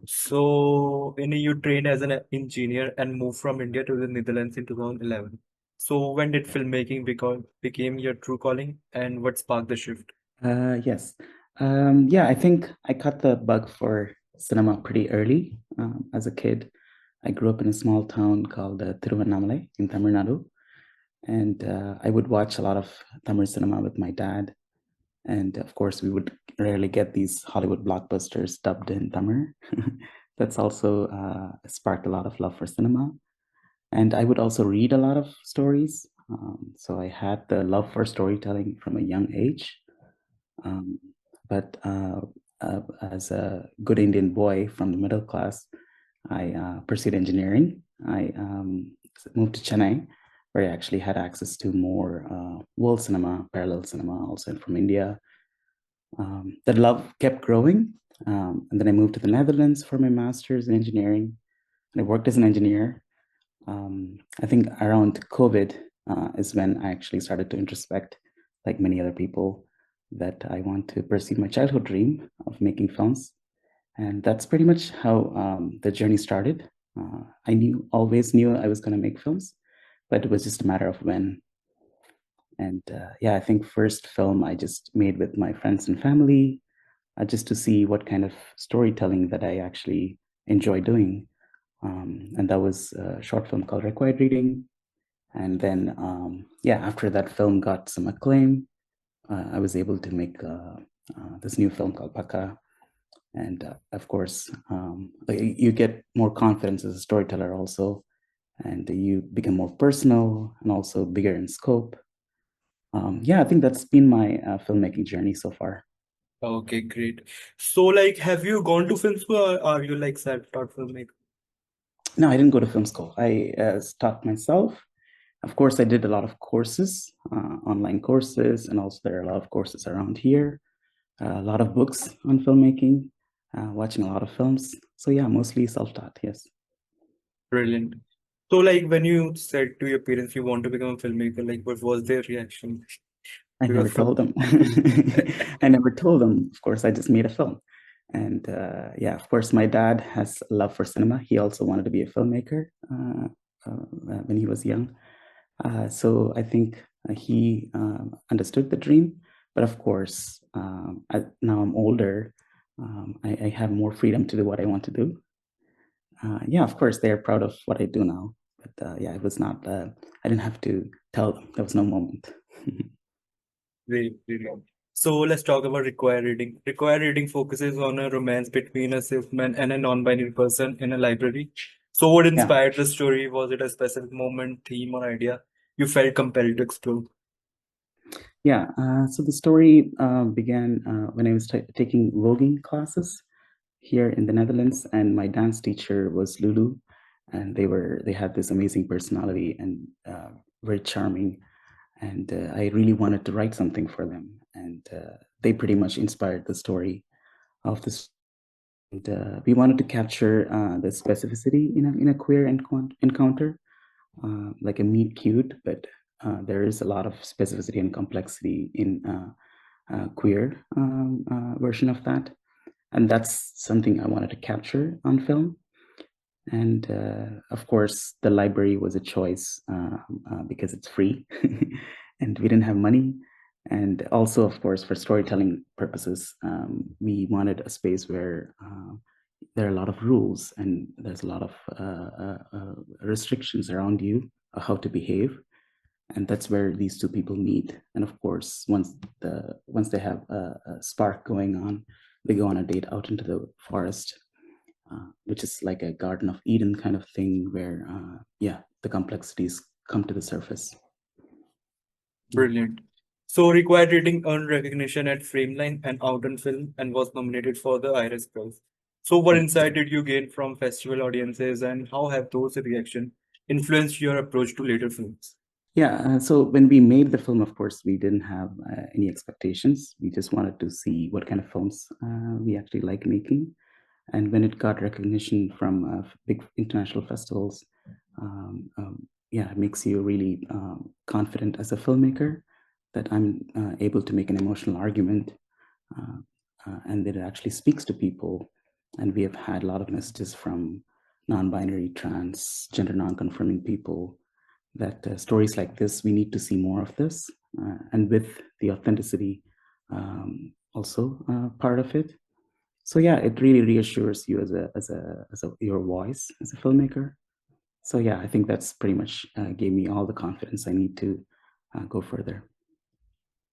So, you trained as an engineer and moved from India to the Netherlands in 2011. So, when did filmmaking became your true calling, and what sparked the shift? Yes. Yeah, I think I caught the bug for cinema pretty early. As a kid, I grew up in a small town called Tiruvannamalai in Tamil Nadu. And I would watch a lot of Tamil cinema with my dad. And of course, we would rarely get these Hollywood blockbusters dubbed in Tamil. That's also sparked a lot of love for cinema. And I would also read a lot of stories. So I had the love for storytelling from a young age. Um, but as a good Indian boy from the middle class, I pursued engineering. I moved to Chennai, where I actually had access to more world cinema, parallel cinema, also from India. That love kept growing. And then I moved to the Netherlands for my master's in engineering. And I worked as an engineer. I think around COVID is when I actually started to introspect, like many other people, that I want to pursue my childhood dream of making films. And that's pretty much how the journey started. Always knew I was going to make films, but it was just a matter of when. And yeah, I think first film I just made with my friends and family, just to see what kind of storytelling that I actually enjoy doing. And that was a short film called Required Reading. And then, yeah, after that film got some acclaim, I was able to make this new film called Pakka. And of course, you get more confidence as a storyteller also, and you become more personal and also bigger in scope. Yeah, I think that's been my filmmaking journey so far. Okay, great. So, have you gone to film school, or are you self-taught filmmaker? No, I didn't go to film school. I taught myself. Of course, I did a lot of courses, online courses, and also there are a lot of courses around here, a lot of books on filmmaking, watching a lot of films. So yeah, mostly self-taught, yes. Brilliant. So, when you said to your parents you want to become a filmmaker, what was their reaction? I never Because told from them. I never told them. Of course, I just made a film. And yeah, of course, my dad has a love for cinema. He also wanted to be a filmmaker when he was young. So I think he understood the dream. But of course, now I'm older. I have more freedom to do what I want to do. Yeah, of course, they're proud of what I do now. But yeah, it was not, I didn't have to tell them. There was no moment. very, very long. So let's talk about required reading. Required reading focuses on a romance between a salesman and a non-binary person in a library. So what Yeah. inspired the story? Was it a specific moment, theme, or idea you felt compelled to explore? Yeah, so the story began when I was taking voguing classes here in the Netherlands, and my dance teacher was Lulu, and they had this amazing personality and very charming, and I really wanted to write something for them, and they pretty much inspired the story of this. And we wanted to capture the specificity in a queer encounter, like a meet cute, but there is a lot of specificity and complexity in queer version of that. And that's something I wanted to capture on film. And of course, the library was a choice because it's free and we didn't have money. And also, of course, for storytelling purposes, we wanted a space where there are a lot of rules and there's a lot of restrictions around you how to behave, and that's where these two people meet. And of course, once they have a spark going on, they go on a date out into the forest, which is like a Garden of Eden kind of thing, where yeah, the complexities come to the surface. Yeah. Brilliant. So required reading earned recognition at Frameline and Out on Film and was nominated for the Iris Prize. So what Yes. insight did you gain from festival audiences and how have those reactions influenced your approach to later films? Yeah, so when we made the film, of course, we didn't have any expectations. We just wanted to see what kind of films we actually like making. And when it got recognition from big international festivals, yeah, it makes you really confident as a filmmaker that I'm able to make an emotional argument, and that it actually speaks to people. And we have had a lot of messages from non-binary, trans, gender non-conforming people that stories like this, we need to see more of this, and with the authenticity also part of it. So yeah, it really reassures you as your voice as a filmmaker. So yeah, I think that's pretty much gave me all the confidence I need to go further.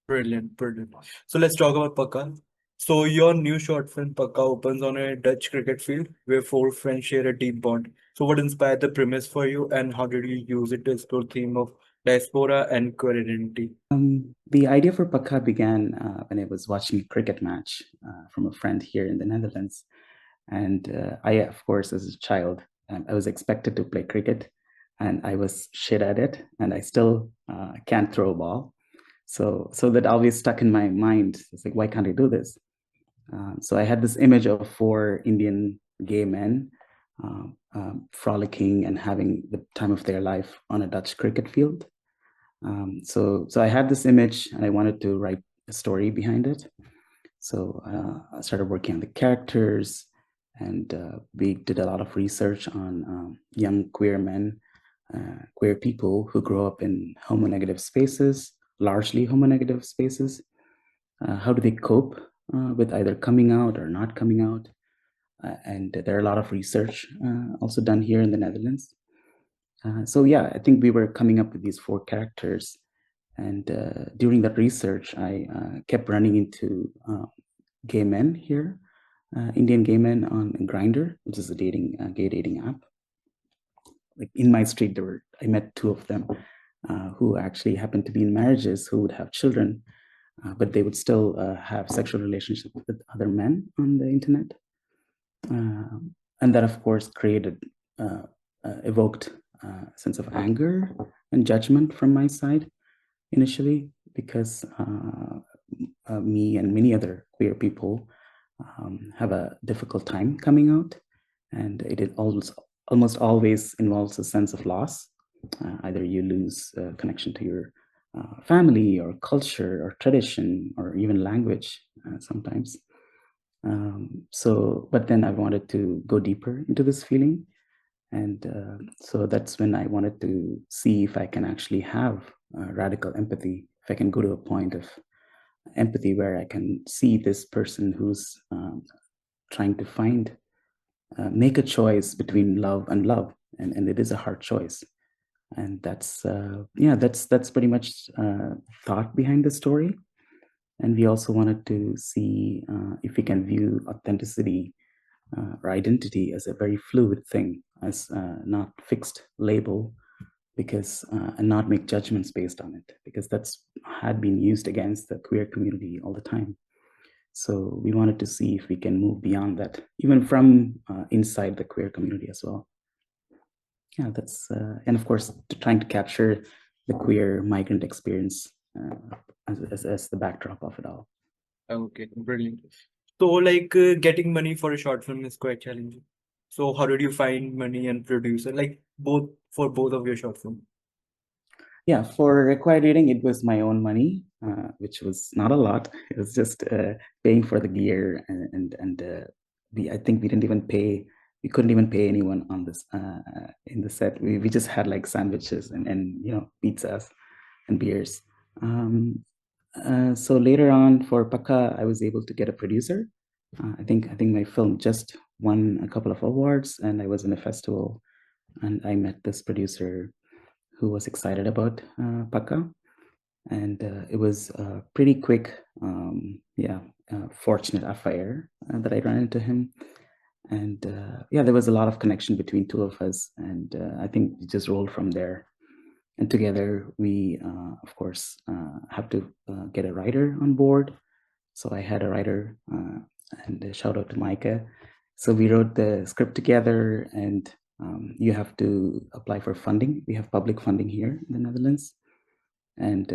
Brilliant, brilliant. So let's talk about Pakka. So your new short film Pakka opens on a Dutch cricket field where four friends share a deep bond. So what inspired the premise for you, and how did you use it to explore theme of diaspora and queer identity? The idea for Pakka began when I was watching a cricket match from a friend here in the Netherlands. And I, of course, as a child, I was expected to play cricket, and I was shit at it, and I still can't throw a ball. So that always stuck in my mind. It's like, why can't I do this? So I had this image of four Indian gay men frolicking and having the time of their life on a Dutch cricket field. So I had this image, and I wanted to write a story behind it. So I started working on the characters, and we did a lot of research on young queer men, queer people who grow up in homonegative spaces, largely homonegative spaces. How do they cope with either coming out or not coming out? And there are a lot of research also done here in the Netherlands. So yeah, I think we were coming up with these four characters. And during that research, I kept running into gay men here, Indian gay men on Grindr, which is a gay dating app. Like in my street, I met two of them who actually happened to be in marriages, who would have children, but they would still have sexual relationships with other men on the internet. And that, of course, evoked a sense of anger and judgment from my side initially, because me and many other queer people have a difficult time coming out, and it almost always involves a sense of loss. Either you lose connection to your family or culture or tradition or even language sometimes. But then I wanted to go deeper into this feeling. And so that's when I wanted to see if I can actually have radical empathy, if I can go to a point of empathy where I can see this person who's trying to make a choice between love and love. And it is a hard choice. And that's pretty much thought behind the story. And we also wanted to see if we can view authenticity or identity as a very fluid thing, as not fixed label, because and not make judgments based on it, because that's had been used against the queer community all the time. So we wanted to see if we can move beyond that, even from inside the queer community as well. Yeah, that's and of course trying to capture the queer migrant experience as the backdrop of it all. Okay, brilliant. So, like, getting money for a short film is quite challenging. So, how did you find money and producer, like both for both of your short film? Yeah, for required reading, it was my own money, which was not a lot. It was just paying for the gear, and I think we didn't even pay. We couldn't even pay anyone on this in the set. We just had like sandwiches and pizzas and beers. So later on for Pakka, I was able to get a producer. I think my film just won a couple of awards, and I was in a festival, and I met this producer who was excited about Pakka, and it was a pretty quick, fortunate affair that I ran into him. And there was a lot of connection between two of us, and I think we just rolled from there. And together, we, of course, have to get a writer on board. So I had a writer, and a shout out to Micah. So we wrote the script together, and you have to apply for funding. We have public funding here in the Netherlands. And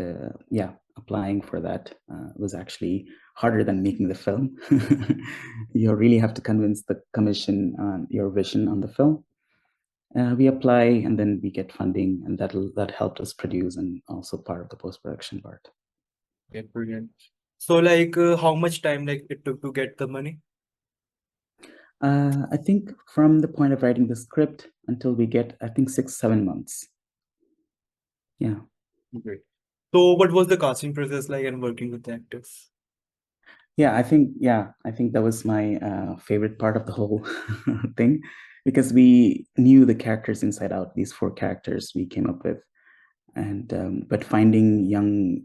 applying for that was actually harder than making the film. You really have to convince the commission on your vision on the film. We apply, and then we get funding, and that helped us produce and also part of the post-production part. Okay, brilliant. So, like, how much time like it took to get the money? I think from the point of writing the script until we get, I think 6, 7 months. Yeah. Great. So what was the casting process like and working with the actors? I think that was my favorite part of the whole thing because we knew the characters inside out, these 4 characters we came up with. And but finding young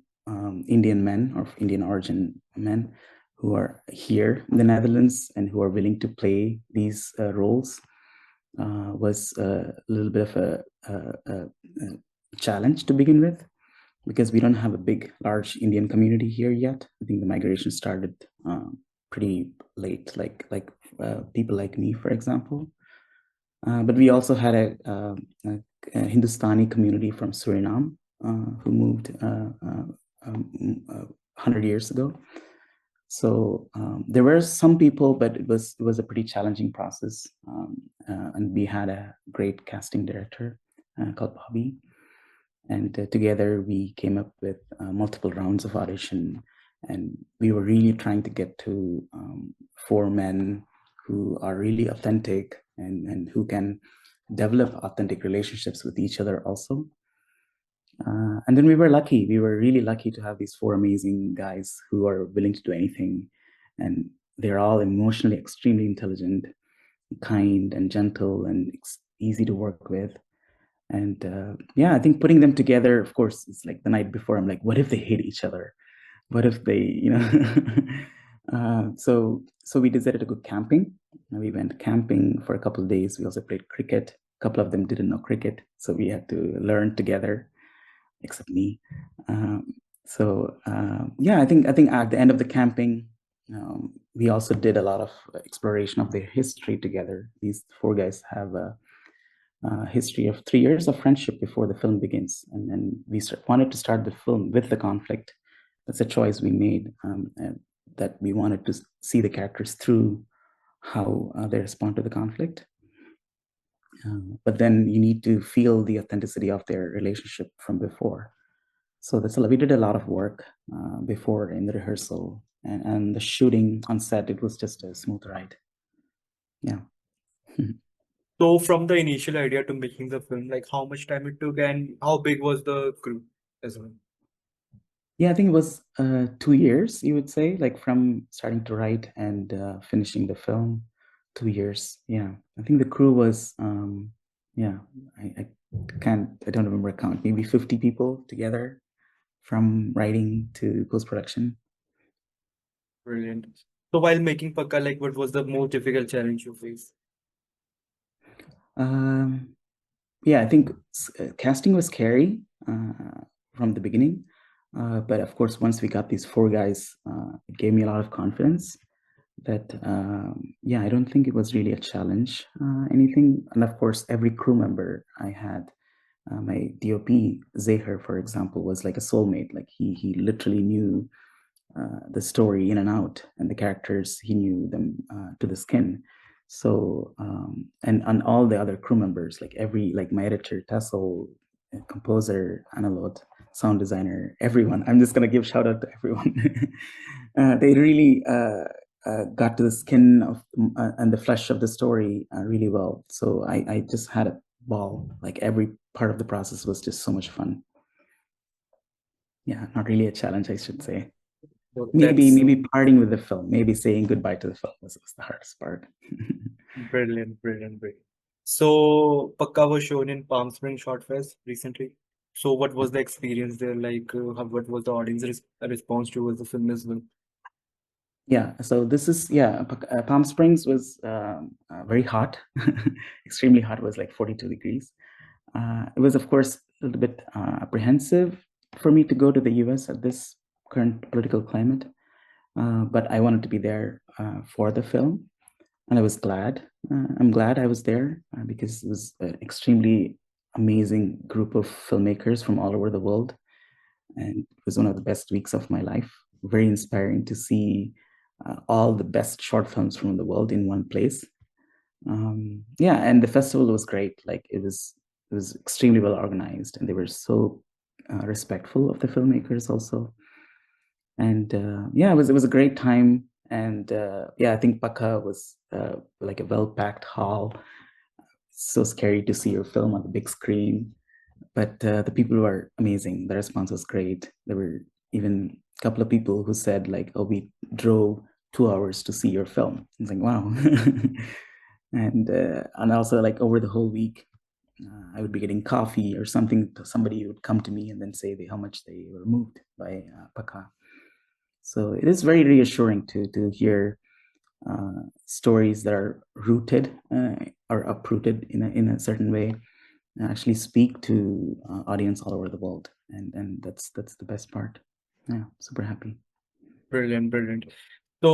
Indian men or Indian origin men who are here in the Netherlands and who are willing to play these roles was a little bit of a challenge to begin with because we don't have a big, large Indian community here yet. I think the migration started pretty late, like people like me, for example. But we also had a Hindustani community from Suriname who moved 100 years ago. So there were some people, but it was a pretty challenging process. And we had a great casting director called Bobby. And together we came up with multiple rounds of audition. And we were really trying to get to 4 men who are really authentic and who can develop authentic relationships with each other also. And then we were lucky. We were really lucky to have these 4 amazing guys who are willing to do anything. And they're all emotionally extremely intelligent, kind and gentle and easy to work with. And I think putting them together, of course, it's like the night before, I'm like, what if they hate each other? What if they. So we decided to go camping. We went camping for a couple of days. We also played cricket. A couple of them didn't know cricket, so we had to learn together, except me. I think at the end of the camping, we also did a lot of exploration of their history together. These 4 guys have a history of 3 years of friendship before the film begins, and then we wanted to start the film with the conflict. That's a choice we made, that we wanted to see the characters through how they respond to the conflict. But then you need to feel the authenticity of their relationship from before. So we did a lot of work before in the rehearsal, and the shooting on set, it was just a smooth ride. Yeah. So from the initial idea to making the film, like how much time it took and how big was the crew as well? Yeah, I think it was 2 years, you would say, like from starting to write and finishing the film, 2 years. Yeah, I think the crew was, I don't remember a count, maybe 50 people together from writing to post-production. Brilliant. So while making Pakka, like what was the most difficult challenge you faced? Um, yeah, I think casting was scary from the beginning. But of course, once we got these 4 guys, it gave me a lot of confidence that, I don't think it was really a challenge, anything. And of course, every crew member I had, my DOP, Zahir, for example, was like a soulmate. Like he literally knew the story in and out, and the characters, he knew them to the skin. So and all the other crew members, like my editor Tassel, composer Analot, sound designer, everyone. I'm just gonna give shout out to everyone. They really got to the skin of and the flesh of the story really well. So I just had a ball. Like every part of the process was just so much fun. Yeah, not really a challenge, I should say. So Maybe parting with the film, maybe saying goodbye to the film was the hardest part. brilliant, brilliant, brilliant. So Pakka was shown in Palm Springs ShortFest recently. So what was the experience there like? What was the audience response towards the film as well? Yeah, so this is Palm Springs was very hot, extremely hot. It was like 42 degrees. It was, of course, a little bit apprehensive for me to go to the US at this current political climate, but I wanted to be there for the film, and I was glad. I'm glad I was there because it was an extremely amazing group of filmmakers from all over the world, and it was one of the best weeks of my life. Very inspiring to see all the best short films from the world in one place. And the festival was great. Like it was extremely well organized, and they were so respectful of the filmmakers also. And it was a great time. And yeah, I think Pakka was like a well-packed hall. So scary to see your film on the big screen, but the people were amazing. The response was great. There were even a couple of people who said like, "Oh, we drove 2 hours to see your film." I was like, "Wow!" And also like over the whole week, I would be getting coffee or something. Somebody would come to me and then say how much they were moved by Pakka. So it is very reassuring to hear stories that are rooted or uprooted in a certain way actually speak to audience all over the world, and that's the best part. Yeah, super happy. Brilliant, brilliant. So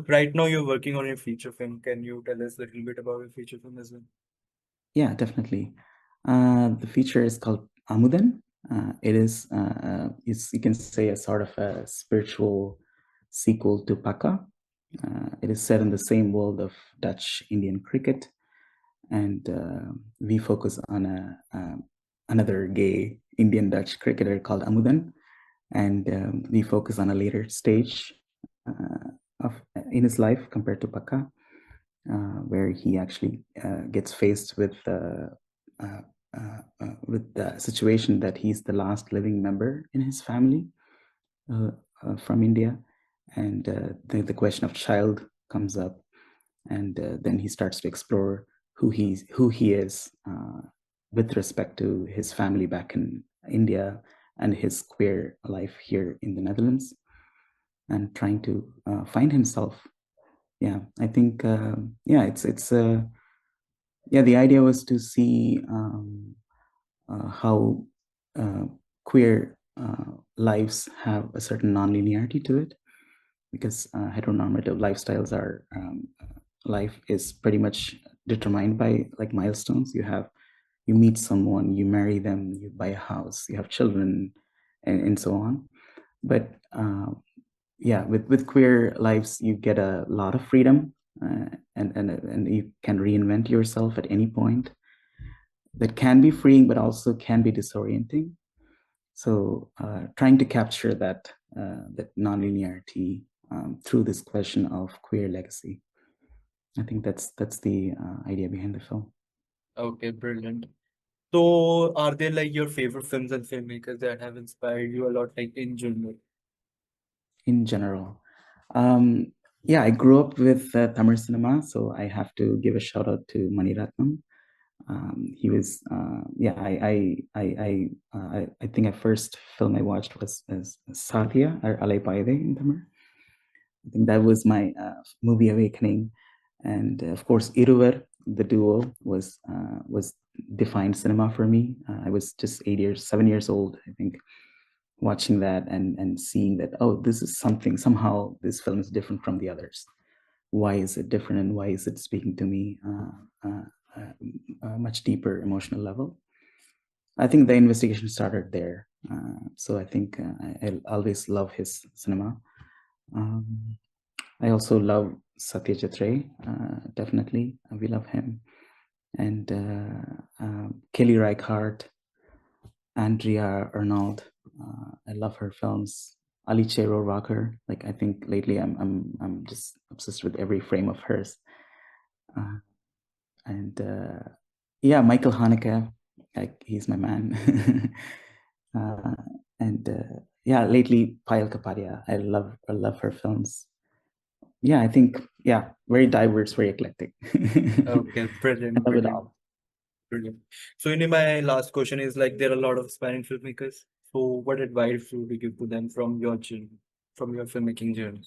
right now you're working on a feature film. Can you tell us a little bit about your feature film as well? Yeah, definitely. The feature is called Amudan. It is you can say a sort of a spiritual sequel to Pakka. It is set in the same world of Dutch Indian cricket, and we focus on another gay Indian Dutch cricketer called Amudan, and we focus on a later stage of in his life compared to Pakka, where he actually gets faced with the situation that he's the last living member in his family uh, from India, and the question of child comes up, and then he starts to explore who he is with respect to his family back in India and his queer life here in the Netherlands, and trying to find himself. Yeah, I think yeah, it's yeah. The idea was to see how queer lives have a certain non-linearity to it, because heteronormative lifestyles are life is pretty much determined by like milestones. You meet someone, you marry them, you buy a house, you have children, and so on. But yeah, with queer lives, you get a lot of freedom, and you can reinvent yourself at any point. That can be freeing, but also can be disorienting. So trying to capture that nonlinearity through this question of queer legacy. I think that's the idea behind the film. Okay, brilliant. So are there like your favorite films and filmmakers that have inspired you a lot, like in general? In general, yeah, I grew up with Tamil cinema, so I have to give a shout out to Mani Ratnam. He was, yeah, I think the first film I watched was Satya or Alai Paide in Tamil. I think that was my movie awakening, and of course, Iruvar, the duo, was defined cinema for me. I was just 8 years, 7 years old, I think, watching that and seeing that, oh, this is something. Somehow, this film is different from the others. Why is it different, and why is it speaking to me a much deeper emotional level? I think the investigation started there. So I think I always love his cinema. Um, I also love Satyajit Ray, definitely. We love him. And Kelly Reichardt, Andrea Arnold. I love her films. Alice Rohrwacher. Like I think lately I'm just obsessed with every frame of hers. Uh, and yeah, Michael Haneke, like he's my man. uh, and yeah, lately Payal Kapadia. I love her films. Yeah, I think yeah, very diverse, very eclectic. Okay, I brilliant, love it brilliant, all. brilliant. So, my last question is like there are a lot of aspiring filmmakers. So, what advice would you give to them from your journey, from your filmmaking journey?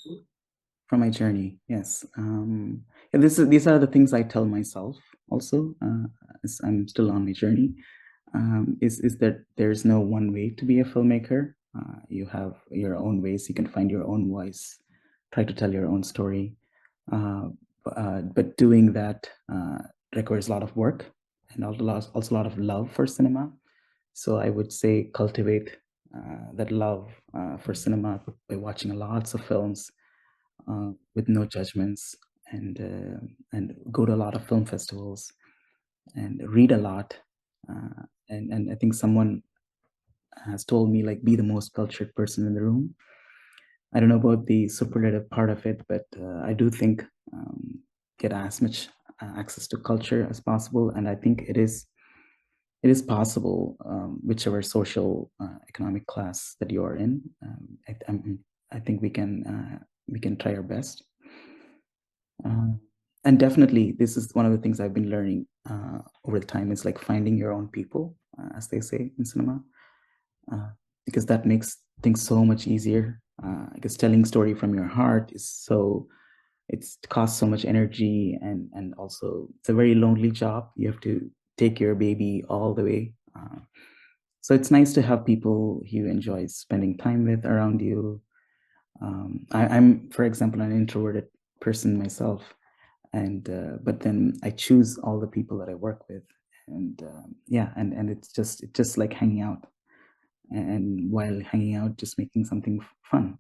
From my journey. Yes, and these are the things I tell myself also as I'm still on my journey. Is that there's no one way to be a filmmaker. You have your own ways. You can find your own voice. Try to tell your own story. Uh, but doing that requires a lot of work and also a lot of love for cinema. So I would say cultivate that love for cinema by watching lots of films with no judgments, and go to a lot of film festivals and read a lot. And I think someone has told me like be the most cultured person in the room. I don't know about the superlative part of it, but I do think get as much access to culture as possible, and I think it is possible, whichever social economic class that you are in. I think we can try our best. And definitely, this is one of the things I've been learning over the time. Is like finding your own people, as they say in cinema, because that makes things so much easier. I guess telling story from your heart is so it costs so much energy, and also it's a very lonely job. You have to take your baby all the way. So it's nice to have people you enjoy spending time with around you. I'm, for example, an introverted person myself, and but then I choose all the people that I work with, and yeah, and it's just like hanging out, and while hanging out, just making something fun.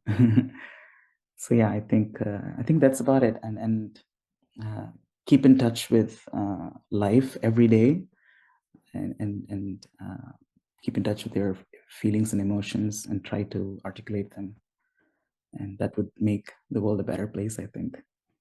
So yeah, I think that's about it, and keep in touch with life every day, and keep in touch with your feelings and emotions, and try to articulate them, and that would make the world a better place, I think.